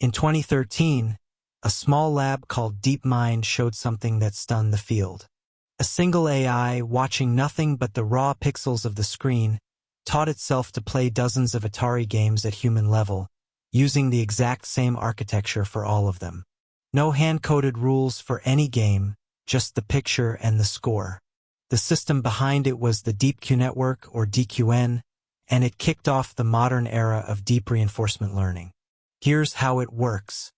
In 2013, a small lab called DeepMind showed something that stunned the field. A single AI, watching nothing but the raw pixels of the screen, taught itself to play dozens of Atari games at human level, using the exact same architecture for all of them. No hand-coded rules for any game, just the picture and the score. The system behind it was the DeepQ network, or DQN, and it kicked off the modern era of deep reinforcement learning. Here's how it works.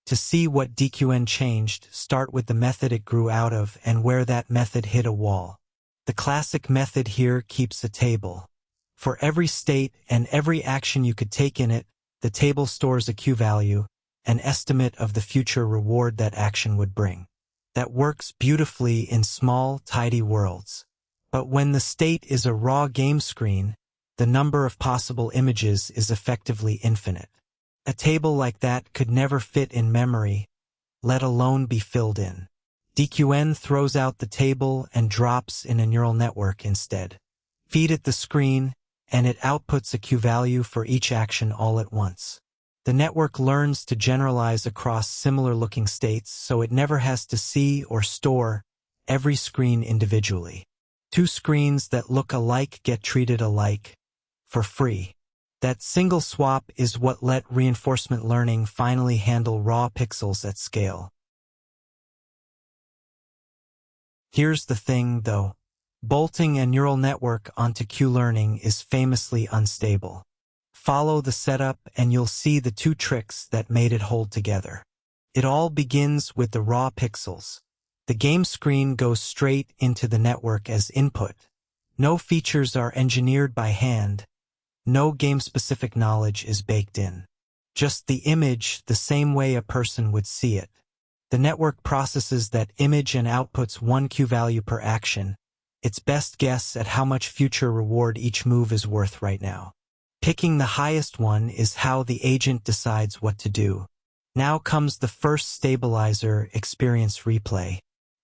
To see what DQN changed, start with the method it grew out of and where that method hit a wall. The classic method here keeps a table. For every state and every action you could take in it, the table stores a Q value, an estimate of the future reward that action would bring. That works beautifully in small, tidy worlds. But when the state is a raw game screen, the number of possible images is effectively infinite. A table like that could never fit in memory, let alone be filled in. DQN throws out the table and drops in a neural network instead. Feed it the screen, and it outputs a Q value for each action all at once. The network learns to generalize across similar-looking states, so it never has to see or store every screen individually. Two screens that look alike get treated alike, for free. That single swap is what let reinforcement learning finally handle raw pixels at scale. Here's the thing, though. Bolting a neural network onto Q-learning is famously unstable. Follow the setup and you'll see the two tricks that made it hold together. It all begins with the raw pixels. The game screen goes straight into the network as input. No features are engineered by hand. No game-specific knowledge is baked in. Just the image, the same way a person would see it. The network processes that image and outputs one Q value per action, its best guess at how much future reward each move is worth right now. Picking the highest one is how the agent decides what to do. Now comes the first stabilizer, experience replay.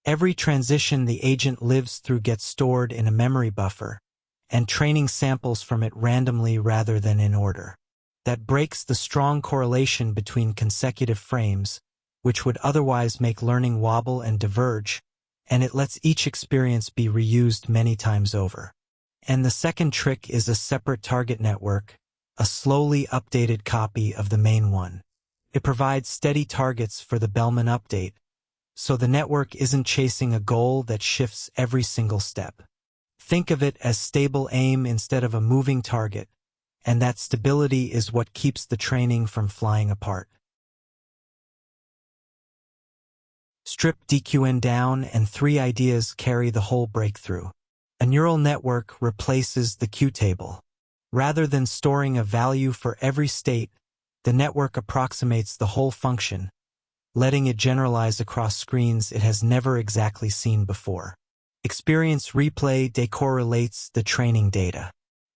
Every transition the agent lives through gets stored in a memory buffer, and training samples from it randomly rather than in order. That breaks the strong correlation between consecutive frames, which would otherwise make learning wobble and diverge, and it lets each experience be reused many times over. And the second trick is a separate target network, a slowly updated copy of the main one. It provides steady targets for the Bellman update, so the network isn't chasing a goal that shifts every single step. Think of it as stable aim instead of a moving target, and that stability is what keeps the training from flying apart. Strip DQN down and three ideas carry the whole breakthrough. A neural network replaces the Q table. Rather than storing a value for every state, the network approximates the whole function, letting it generalize across screens it has never exactly seen before. Experience replay decorrelates the training data.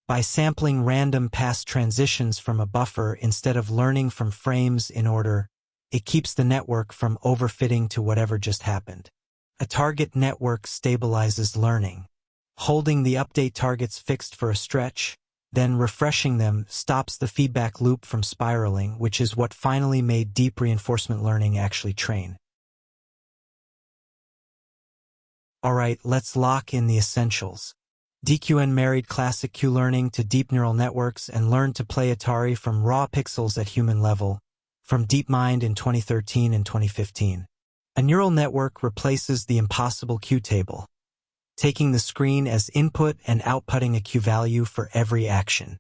By sampling random past transitions from a buffer instead of learning from frames in order, it keeps the network from overfitting to whatever just happened. A target network stabilizes learning. Holding the update targets fixed for a stretch, then refreshing them stops the feedback loop from spiraling, which is what finally made deep reinforcement learning actually train. Alright, let's lock in the essentials. DQN married classic Q-learning to deep neural networks and learned to play Atari from raw pixels at human level, from DeepMind in 2013 and 2015. A neural network replaces the impossible Q table, taking the screen as input and outputting a Q value for every action.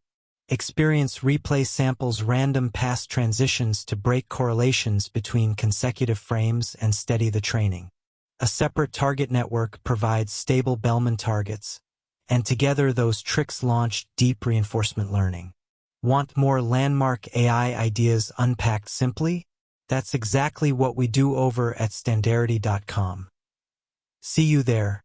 Experience replay samples random past transitions to break correlations between consecutive frames and steady the training. A separate target network provides stable Bellman targets, and together those tricks launch deep reinforcement learning. Want more landmark AI ideas unpacked simply? That's exactly what we do over at Standarity.com. See you there.